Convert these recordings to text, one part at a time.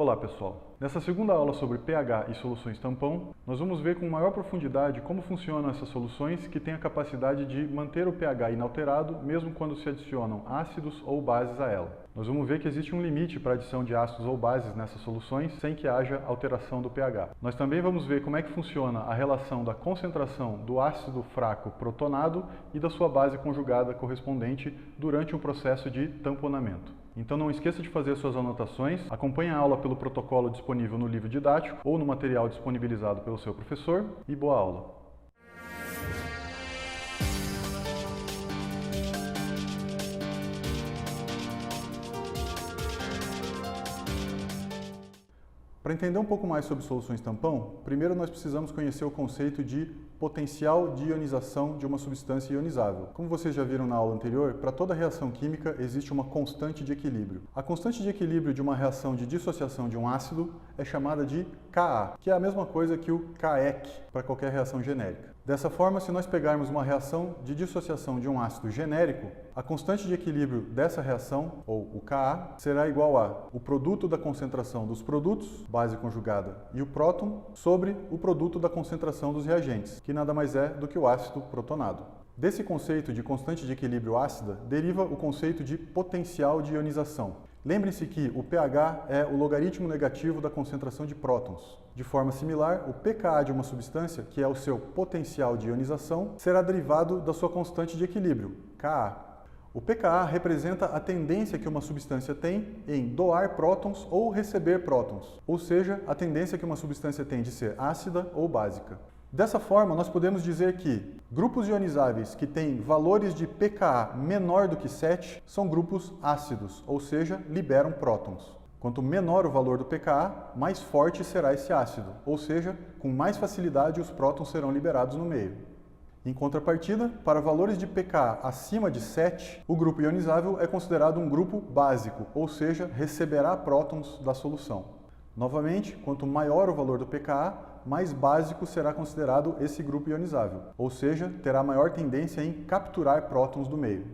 Olá pessoal, nessa segunda aula sobre pH e soluções tampão, nós vamos ver com maior profundidade como funcionam essas soluções que têm a capacidade de manter o pH inalterado mesmo quando se adicionam ácidos ou bases a ela. Nós vamos ver que existe um limite para a adição de ácidos ou bases nessas soluções sem que haja alteração do pH. Nós também vamos ver como é que funciona a relação da concentração do ácido fraco protonado e da sua base conjugada correspondente durante um processo de tamponamento. Então não esqueça de fazer suas anotações, acompanhe a aula pelo protocolo disponível no livro didático ou no material disponibilizado pelo seu professor e boa aula! Para entender um pouco mais sobre soluções tampão, primeiro nós precisamos conhecer o conceito de potencial de ionização de uma substância ionizável. Como vocês já viram na aula anterior, para toda reação química existe uma constante de equilíbrio. A constante de equilíbrio de uma reação de dissociação de um ácido é chamada de Ka, que é a mesma coisa que o Kaec para qualquer reação genérica. Dessa forma, se nós pegarmos uma reação de dissociação de um ácido genérico, a constante de equilíbrio dessa reação, ou o Ka, será igual a o produto da concentração dos produtos, base conjugada, e o próton, sobre o produto da concentração dos reagentes, que nada mais é do que o ácido protonado. Desse conceito de constante de equilíbrio ácida, deriva o conceito de potencial de ionização. Lembre-se que o pH é o logaritmo negativo da concentração de prótons. De forma similar, o pKa de uma substância, que é o seu potencial de ionização, será derivado da sua constante de equilíbrio, Ka. O pKa representa a tendência que uma substância tem em doar prótons ou receber prótons, ou seja, a tendência que uma substância tem de ser ácida ou básica. Dessa forma, nós podemos dizer que grupos ionizáveis que têm valores de pKa menor do que 7 são grupos ácidos, ou seja, liberam prótons. Quanto menor o valor do pKa, mais forte será esse ácido, ou seja, com mais facilidade os prótons serão liberados no meio. Em contrapartida, para valores de pKa acima de 7, o grupo ionizável é considerado um grupo básico, ou seja, receberá prótons da solução. Novamente, quanto maior o valor do pKa, mais básico será considerado esse grupo ionizável, ou seja, terá maior tendência em capturar prótons do meio.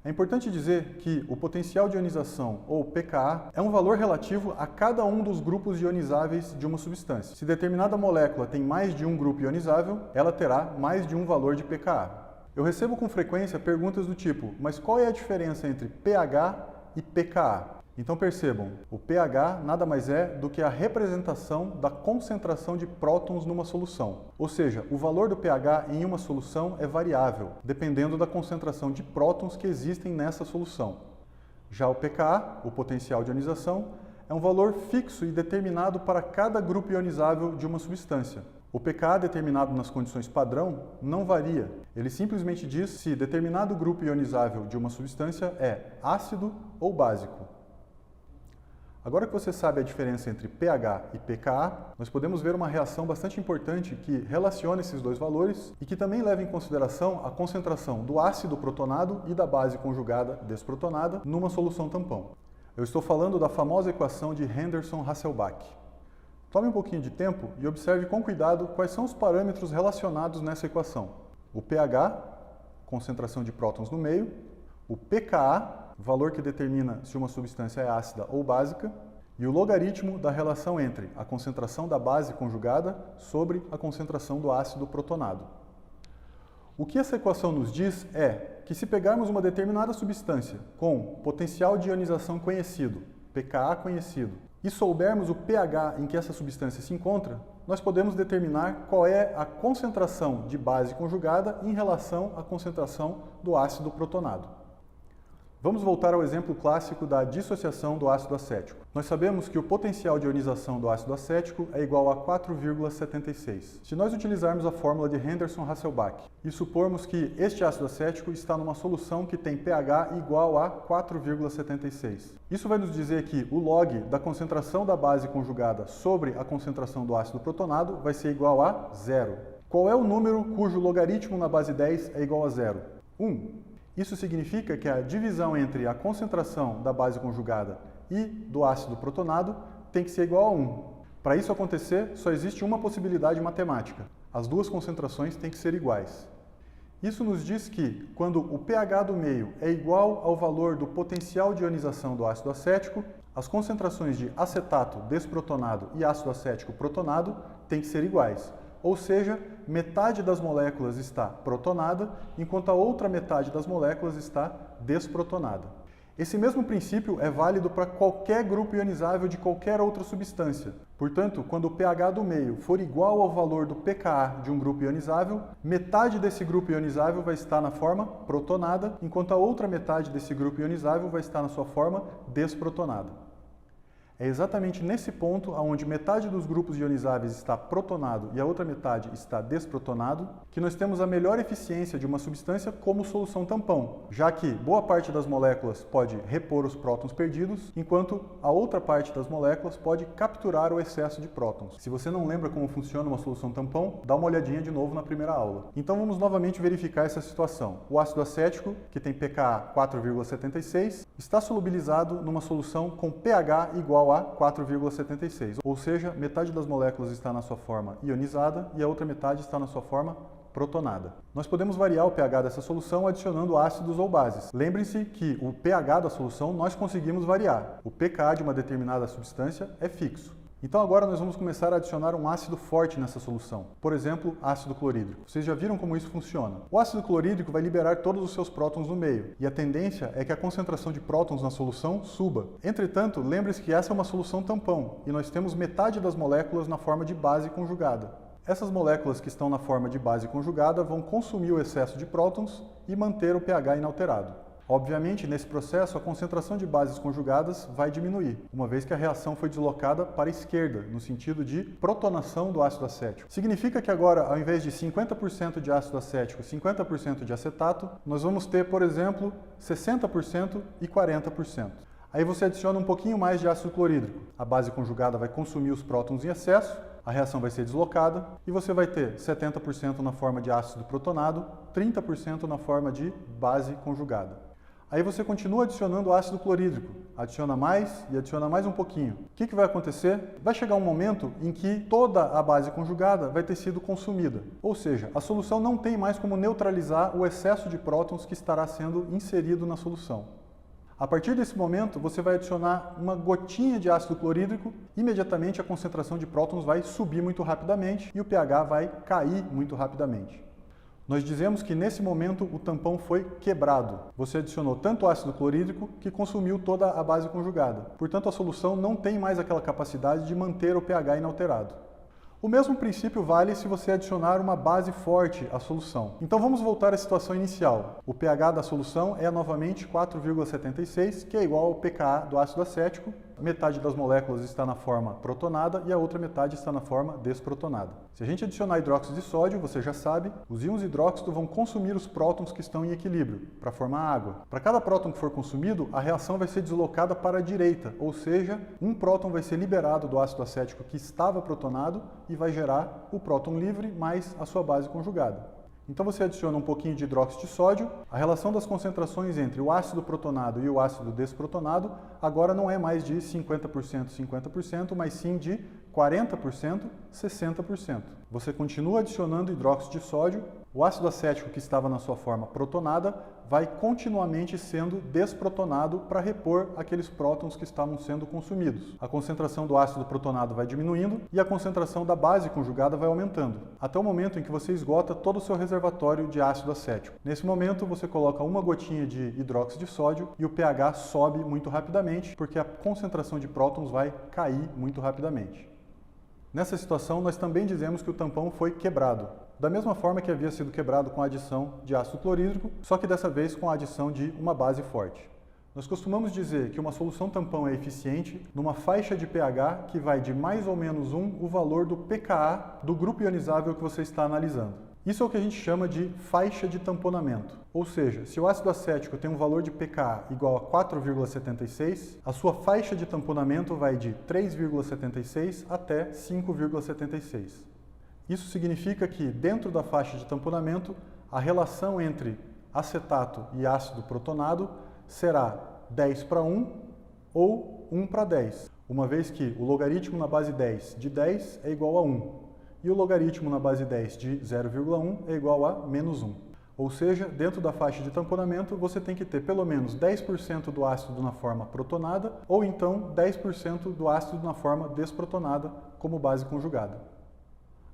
É importante dizer que o potencial de ionização, ou pKa, é um valor relativo a cada um dos grupos ionizáveis de uma substância. Se determinada molécula tem mais de um grupo ionizável, ela terá mais de um valor de pKa. Eu recebo com frequência perguntas do tipo, mas qual é a diferença entre pH e pKa? Então percebam, o pH nada mais é do que a representação da concentração de prótons numa solução. Ou seja, o valor do pH em uma solução é variável, dependendo da concentração de prótons que existem nessa solução. Já o pKa, o potencial de ionização, é um valor fixo e determinado para cada grupo ionizável de uma substância. O pKa determinado nas condições padrão não varia. Ele simplesmente diz se determinado grupo ionizável de uma substância é ácido ou básico. Agora que você sabe a diferença entre pH e pKa, nós podemos ver uma reação bastante importante que relaciona esses dois valores e que também leva em consideração a concentração do ácido protonado e da base conjugada desprotonada numa solução tampão. Eu estou falando da famosa equação de Henderson-Hasselbalch. Tome um pouquinho de tempo e observe com cuidado quais são os parâmetros relacionados nessa equação. O pH, concentração de prótons no meio, o pKa, valor que determina se uma substância é ácida ou básica, e o logaritmo da relação entre a concentração da base conjugada sobre a concentração do ácido protonado. O que essa equação nos diz é que se pegarmos uma determinada substância com potencial de ionização conhecido, pKa conhecido, e soubermos o pH em que essa substância se encontra, nós podemos determinar qual é a concentração de base conjugada em relação à concentração do ácido protonado. Vamos voltar ao exemplo clássico da dissociação do ácido acético. Nós sabemos que o potencial de ionização do ácido acético é igual a 4,76. Se nós utilizarmos a fórmula de Henderson-Hasselbalch e supormos que este ácido acético está numa solução que tem pH igual a 4,76, isso vai nos dizer que o log da concentração da base conjugada sobre a concentração do ácido protonado vai ser igual a 0. Qual é o número cujo logaritmo na base 10 é igual a 0? 1. Isso significa que a divisão entre a concentração da base conjugada e do ácido protonado tem que ser igual a 1. Para isso acontecer, só existe uma possibilidade matemática. As duas concentrações têm que ser iguais. Isso nos diz que, quando o pH do meio é igual ao valor do potencial de ionização do ácido acético, as concentrações de acetato desprotonado e ácido acético protonado têm que ser iguais. Ou seja, metade das moléculas está protonada, enquanto a outra metade das moléculas está desprotonada. Esse mesmo princípio é válido para qualquer grupo ionizável de qualquer outra substância. Portanto, quando o pH do meio for igual ao valor do pKa de um grupo ionizável, metade desse grupo ionizável vai estar na forma protonada, enquanto a outra metade desse grupo ionizável vai estar na sua forma desprotonada. É exatamente nesse ponto, onde metade dos grupos ionizáveis está protonado e a outra metade está desprotonado, que nós temos a melhor eficiência de uma substância como solução tampão, já que boa parte das moléculas pode repor os prótons perdidos, enquanto a outra parte das moléculas pode capturar o excesso de prótons. Se você não lembra como funciona uma solução tampão, dá uma olhadinha de novo na primeira aula. Então vamos novamente verificar essa situação. O ácido acético, que tem pKa 4,76, está solubilizado numa solução com pH igual a 4,76, ou seja, metade das moléculas está na sua forma ionizada e a outra metade está na sua forma protonada. Nós podemos variar o pH dessa solução adicionando ácidos ou bases. Lembrem-se que o pH da solução nós conseguimos variar. O pKa de uma determinada substância é fixo. Então agora nós vamos começar a adicionar um ácido forte nessa solução, por exemplo, ácido clorídrico. Vocês já viram como isso funciona? O ácido clorídrico vai liberar todos os seus prótons no meio, e a tendência é que a concentração de prótons na solução suba. Entretanto, lembre-se que essa é uma solução tampão, e nós temos metade das moléculas na forma de base conjugada. Essas moléculas que estão na forma de base conjugada vão consumir o excesso de prótons e manter o pH inalterado. Obviamente, nesse processo, a concentração de bases conjugadas vai diminuir, uma vez que a reação foi deslocada para a esquerda, no sentido de protonação do ácido acético. Significa que agora, ao invés de 50% de ácido acético e 50% de acetato, nós vamos ter, por exemplo, 60% e 40%. Aí você adiciona um pouquinho mais de ácido clorídrico. A base conjugada vai consumir os prótons em excesso, a reação vai ser deslocada e você vai ter 70% na forma de ácido protonado, 30% na forma de base conjugada. Aí você continua adicionando ácido clorídrico, adiciona mais e adiciona mais um pouquinho. O que vai acontecer? Vai chegar um momento em que toda a base conjugada vai ter sido consumida. Ou seja, a solução não tem mais como neutralizar o excesso de prótons que estará sendo inserido na solução. A partir desse momento, você vai adicionar uma gotinha de ácido clorídrico, imediatamente a concentração de prótons vai subir muito rapidamente e o pH vai cair muito rapidamente. Nós dizemos que nesse momento o tampão foi quebrado. Você adicionou tanto ácido clorídrico que consumiu toda a base conjugada. Portanto, a solução não tem mais aquela capacidade de manter o pH inalterado. O mesmo princípio vale se você adicionar uma base forte à solução. Então vamos voltar à situação inicial. O pH da solução é novamente 4,76, que é igual ao pKa do ácido acético. Metade das moléculas está na forma protonada e a outra metade está na forma desprotonada. Se a gente adicionar hidróxido de sódio, você já sabe, os íons hidróxido vão consumir os prótons que estão em equilíbrio, para formar água. Para cada próton que for consumido, a reação vai ser deslocada para a direita, ou seja, um próton vai ser liberado do ácido acético que estava protonado e vai gerar o próton livre mais a sua base conjugada. Então você adiciona um pouquinho de hidróxido de sódio, a relação das concentrações entre o ácido protonado e o ácido desprotonado agora não é mais de 50%, 50%, mas sim de 40%, 60%. Você continua adicionando hidróxido de sódio, o ácido acético que estava na sua forma protonada vai continuamente sendo desprotonado para repor aqueles prótons que estavam sendo consumidos. A concentração do ácido protonado vai diminuindo e a concentração da base conjugada vai aumentando, até o momento em que você esgota todo o seu reservatório de ácido acético. Nesse momento, você coloca uma gotinha de hidróxido de sódio e o pH sobe muito rapidamente, porque a concentração de prótons vai cair muito rapidamente. Nessa situação, nós também dizemos que o tampão foi quebrado, da mesma forma que havia sido quebrado com a adição de ácido clorídrico, só que dessa vez com a adição de uma base forte. Nós costumamos dizer que uma solução tampão é eficiente numa faixa de pH que vai de mais ou menos 1 o valor do pKa do grupo ionizável que você está analisando. Isso é o que a gente chama de faixa de tamponamento. Ou seja, se o ácido acético tem um valor de pKa igual a 4,76, a sua faixa de tamponamento vai de 3,76 até 5,76. Isso significa que, dentro da faixa de tamponamento, a relação entre acetato e ácido protonado será 10 para 1 ou 1 para 10, uma vez que o logaritmo na base 10 de 10 é igual a 1. E o logaritmo na base 10 de 0,1 é igual a menos 1. Ou seja, dentro da faixa de tamponamento, você tem que ter pelo menos 10% do ácido na forma protonada ou então 10% do ácido na forma desprotonada como base conjugada.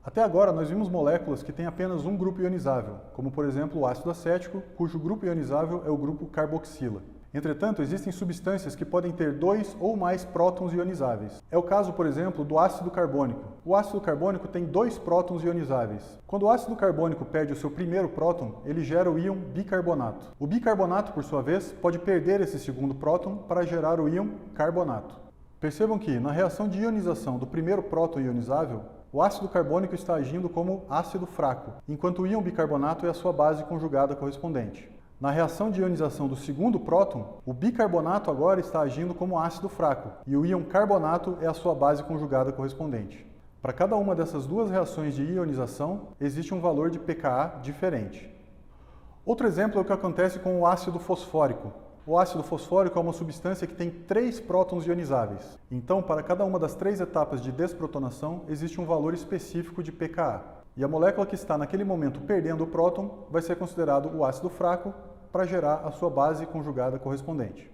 Até agora, nós vimos moléculas que têm apenas um grupo ionizável, como por exemplo o ácido acético, cujo grupo ionizável é o grupo carboxila. Entretanto, existem substâncias que podem ter 2 ou mais prótons ionizáveis. É o caso, por exemplo, do ácido carbônico. O ácido carbônico tem 2 prótons ionizáveis. Quando o ácido carbônico perde o seu primeiro próton, ele gera o íon bicarbonato. O bicarbonato, por sua vez, pode perder esse segundo próton para gerar o íon carbonato. Percebam que, na reação de ionização do primeiro próton ionizável, o ácido carbônico está agindo como ácido fraco, enquanto o íon bicarbonato é a sua base conjugada correspondente. Na reação de ionização do segundo próton, o bicarbonato agora está agindo como ácido fraco e o íon carbonato é a sua base conjugada correspondente. Para cada uma dessas duas reações de ionização, existe um valor de pKa diferente. Outro exemplo é o que acontece com o ácido fosfórico. O ácido fosfórico é uma substância que tem 3 prótons ionizáveis. Então, para cada uma das 3 etapas de desprotonação, existe um valor específico de pKa. E a molécula que está naquele momento perdendo o próton vai ser considerado o ácido fraco para gerar a sua base conjugada correspondente.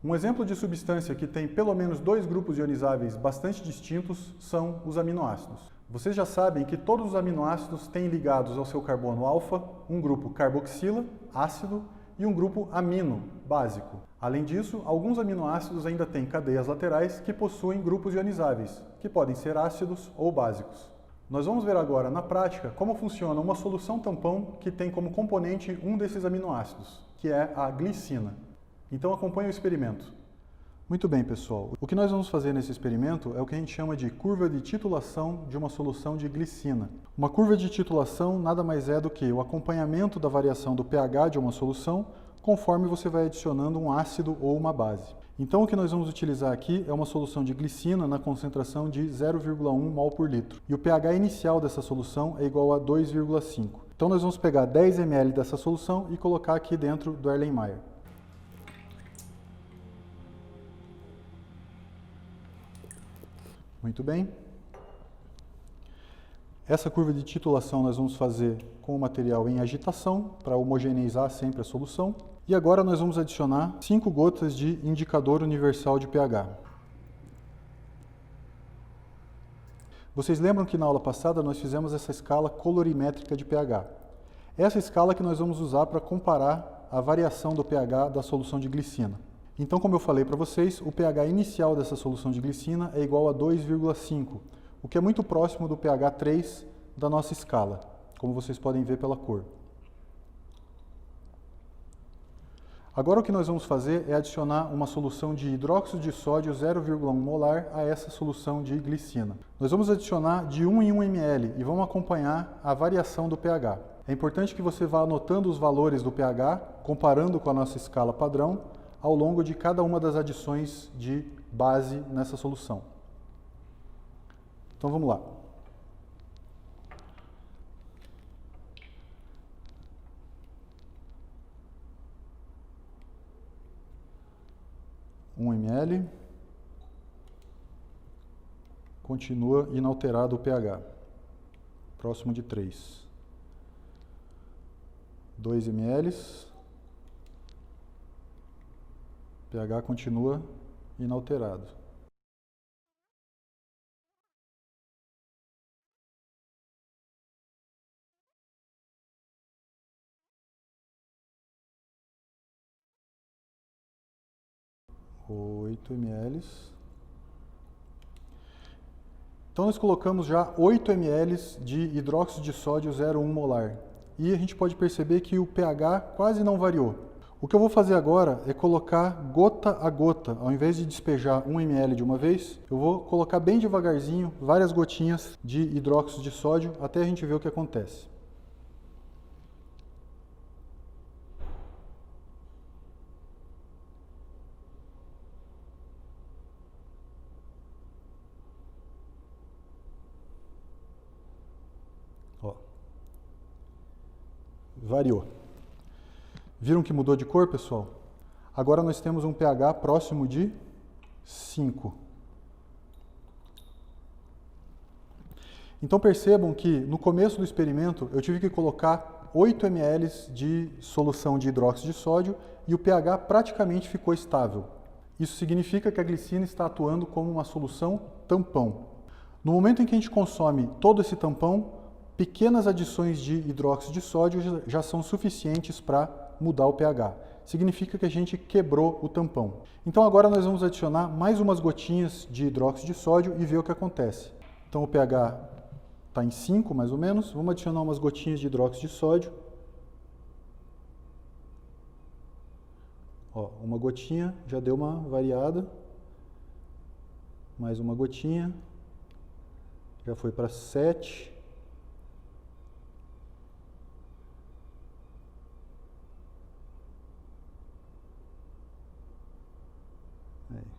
Um exemplo de substância que tem pelo menos 2 grupos ionizáveis bastante distintos são os aminoácidos. Vocês já sabem que todos os aminoácidos têm ligados ao seu carbono alfa um grupo carboxila, ácido, e um grupo amino, básico. Além disso, alguns aminoácidos ainda têm cadeias laterais que possuem grupos ionizáveis, que podem ser ácidos ou básicos. Nós vamos ver agora, na prática, como funciona uma solução tampão que tem como componente um desses aminoácidos, que é a glicina. Então acompanhe o experimento. Muito bem, pessoal. O que nós vamos fazer nesse experimento é o que a gente chama de curva de titulação de uma solução de glicina. Uma curva de titulação nada mais é do que o acompanhamento da variação do pH de uma solução conforme você vai adicionando um ácido ou uma base. Então o que nós vamos utilizar aqui é uma solução de glicina na concentração de 0,1 mol por litro. E o pH inicial dessa solução é igual a 2,5. Então nós vamos pegar 10 ml dessa solução e colocar aqui dentro do Erlenmeyer. Muito bem. Essa curva de titulação nós vamos fazer com o material em agitação, para homogeneizar sempre a solução. E agora nós vamos adicionar 5 gotas de indicador universal de pH. Vocês lembram que na aula passada nós fizemos essa escala colorimétrica de pH. Essa escala que nós vamos usar para comparar a variação do pH da solução de glicina. Então, como eu falei para vocês, o pH inicial dessa solução de glicina é igual a 2,5, o que é muito próximo do pH 3 da nossa escala, como vocês podem ver pela cor. Agora o que nós vamos fazer é adicionar uma solução de hidróxido de sódio 0,1 molar a essa solução de glicina. Nós vamos adicionar de 1 em 1 ml e vamos acompanhar a variação do pH. É importante que você vá anotando os valores do pH, comparando com a nossa escala padrão, ao longo de cada uma das adições de base nessa solução. Então vamos lá. Um ml. Continua inalterado o pH. Próximo de 3. 2 ml. pH continua inalterado. (8 ml). Então nós colocamos já 8 ml de hidróxido de sódio 0,1 molar. E a gente pode perceber que o pH quase não variou. O que eu vou fazer agora é colocar gota a gota. Ao invés de despejar 1 ml de uma vez, eu vou colocar bem devagarzinho várias gotinhas de hidróxido de sódio até a gente ver o que acontece. Ó. Variou. Viram que mudou de cor, pessoal? Agora nós temos um pH próximo de 5. Então percebam que no começo do experimento eu tive que colocar 8 ml de solução de hidróxido de sódio e o pH praticamente ficou estável. Isso significa que a glicina está atuando como uma solução tampão. No momento em que a gente consome todo esse tampão, pequenas adições de hidróxido de sódio já são suficientes para mudar o pH. Significa que a gente quebrou o tampão. Então agora nós vamos adicionar mais umas gotinhas de hidróxido de sódio e ver o que acontece. Então o pH está em 5 mais ou menos, vamos adicionar umas gotinhas de hidróxido de sódio. Ó, uma gotinha já deu uma variada, mais uma gotinha, já foi para 7.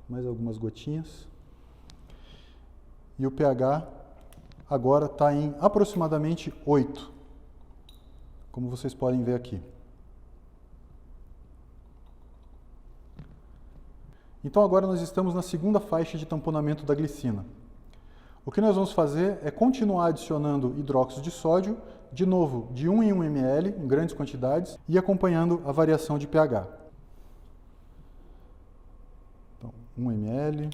Mais algumas gotinhas. E o pH agora está em aproximadamente 8, como vocês podem ver aqui. Então agora nós estamos na segunda faixa de tamponamento da glicina. O que nós vamos fazer é continuar adicionando hidróxido de sódio, de novo de 1 em 1 ml, em grandes quantidades, e acompanhando a variação de pH. Então, 1 ml.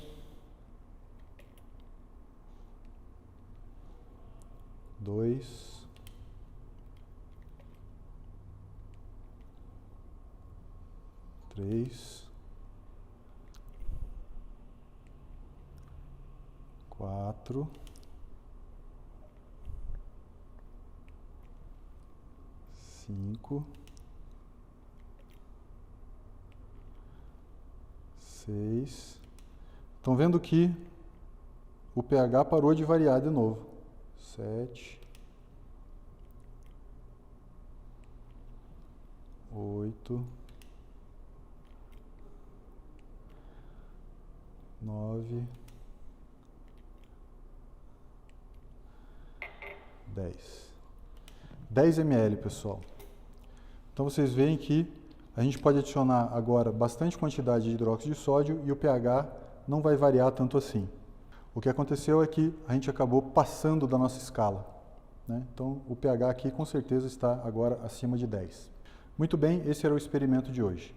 Dois. Três. 4, 5, 6. Estão vendo que o pH parou de variar de novo. 7, 8, 9, 10 ml, pessoal. Então vocês veem que a gente pode adicionar agora bastante quantidade de hidróxido de sódio e o pH não vai variar tanto assim. O que aconteceu é que a gente acabou passando da nossa escala, né? Então o pH aqui com certeza está agora acima de 10. Muito bem, esse era o experimento de hoje.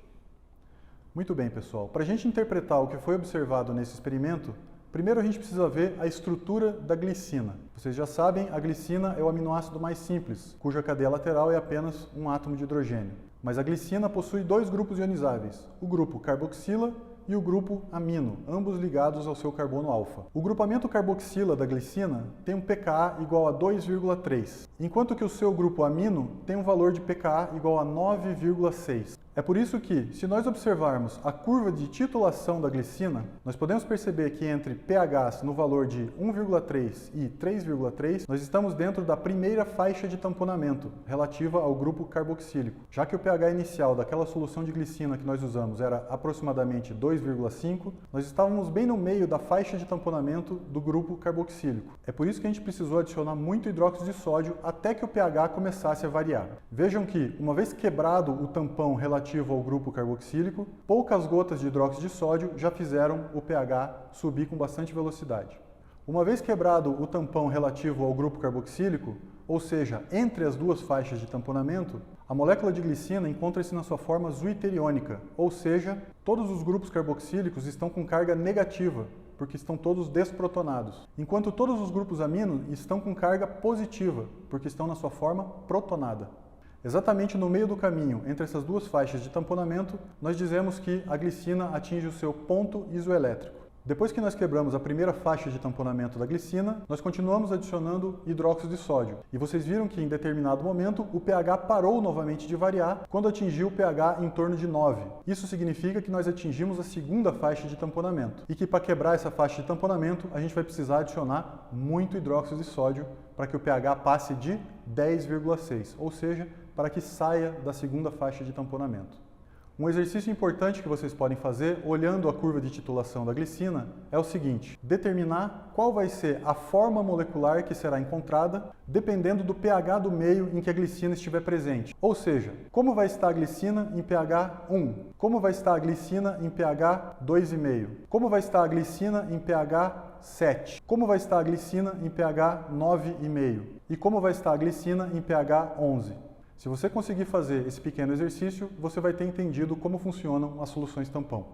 Muito bem, pessoal. Para a gente interpretar o que foi observado nesse experimento, primeiro a gente precisa ver a estrutura da glicina. Vocês já sabem, a glicina é o aminoácido mais simples, cuja cadeia lateral é apenas um átomo de hidrogênio. Mas a glicina possui dois grupos ionizáveis, o grupo carboxila e o grupo amino, ambos ligados ao seu carbono alfa. O grupamento carboxila da glicina tem um pKa igual a 2,3, enquanto que o seu grupo amino tem um valor de pKa igual a 9,6. É por isso que, se nós observarmos a curva de titulação da glicina, nós podemos perceber que entre pHs no valor de 1,3 e 3,3, nós estamos dentro da primeira faixa de tamponamento, relativa ao grupo carboxílico. Já que o pH inicial daquela solução de glicina que nós usamos era aproximadamente 2,5, nós estávamos bem no meio da faixa de tamponamento do grupo carboxílico. É por isso que a gente precisou adicionar muito hidróxido de sódio até que o pH começasse a variar. Vejam que, uma vez quebrado o tampão relativo ao grupo carboxílico, poucas gotas de hidróxido de sódio já fizeram o pH subir com bastante velocidade. Uma vez quebrado o tampão relativo ao grupo carboxílico, ou seja, entre as duas faixas de tamponamento, a molécula de glicina encontra-se na sua forma zwitteriônica, ou seja, todos os grupos carboxílicos estão com carga negativa, porque estão todos desprotonados, enquanto todos os grupos amino estão com carga positiva, porque estão na sua forma protonada. Exatamente no meio do caminho entre essas duas faixas de tamponamento, nós dizemos que a glicina atinge o seu ponto isoelétrico. Depois que nós quebramos a primeira faixa de tamponamento da glicina, nós continuamos adicionando hidróxido de sódio. E vocês viram que em determinado momento o pH parou novamente de variar quando atingiu o pH em torno de 9. Isso significa que nós atingimos a segunda faixa de tamponamento. E que para quebrar essa faixa de tamponamento, a gente vai precisar adicionar muito hidróxido de sódio para que o pH passe de 10,6, ou seja, para que saia da segunda faixa de tamponamento. Um exercício importante que vocês podem fazer, olhando a curva de titulação da glicina, é o seguinte: determinar qual vai ser a forma molecular que será encontrada dependendo do pH do meio em que a glicina estiver presente. Ou seja, como vai estar a glicina em pH 1? Como vai estar a glicina em pH 2,5? Como vai estar a glicina em pH 7? Como vai estar a glicina em pH 9,5? E como vai estar a glicina em pH 11? Se você conseguir fazer esse pequeno exercício, você vai ter entendido como funcionam as soluções tampão.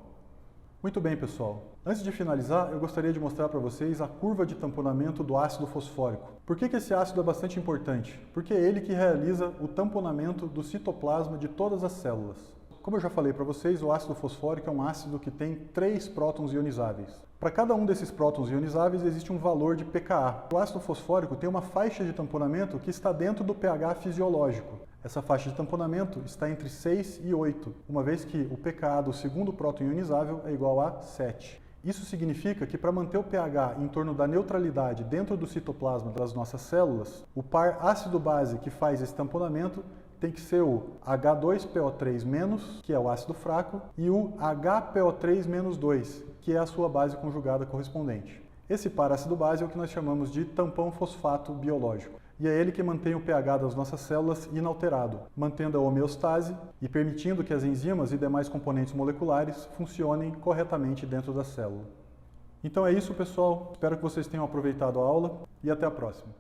Muito bem, pessoal. Antes de finalizar, eu gostaria de mostrar para vocês a curva de tamponamento do ácido fosfórico. Por que esse ácido é bastante importante? Porque é ele que realiza o tamponamento do citoplasma de todas as células. Como eu já falei para vocês, o ácido fosfórico é um ácido que tem 3 prótons ionizáveis. Para cada um desses prótons ionizáveis existe um valor de pKa. O ácido fosfórico tem uma faixa de tamponamento que está dentro do pH fisiológico. Essa faixa de tamponamento está entre 6 e 8, uma vez que o pKa do segundo próton ionizável é igual a 7. Isso significa que para manter o pH em torno da neutralidade dentro do citoplasma das nossas células, o par ácido-base que faz esse tamponamento tem que ser o H2PO3-, que é o ácido fraco, e o HPO3-2, que é a sua base conjugada correspondente. Esse par ácido-base é o que nós chamamos de tampão fosfato biológico. E é ele que mantém o pH das nossas células inalterado, mantendo a homeostase e permitindo que as enzimas e demais componentes moleculares funcionem corretamente dentro da célula. Então é isso, pessoal. Espero que vocês tenham aproveitado a aula e até a próxima.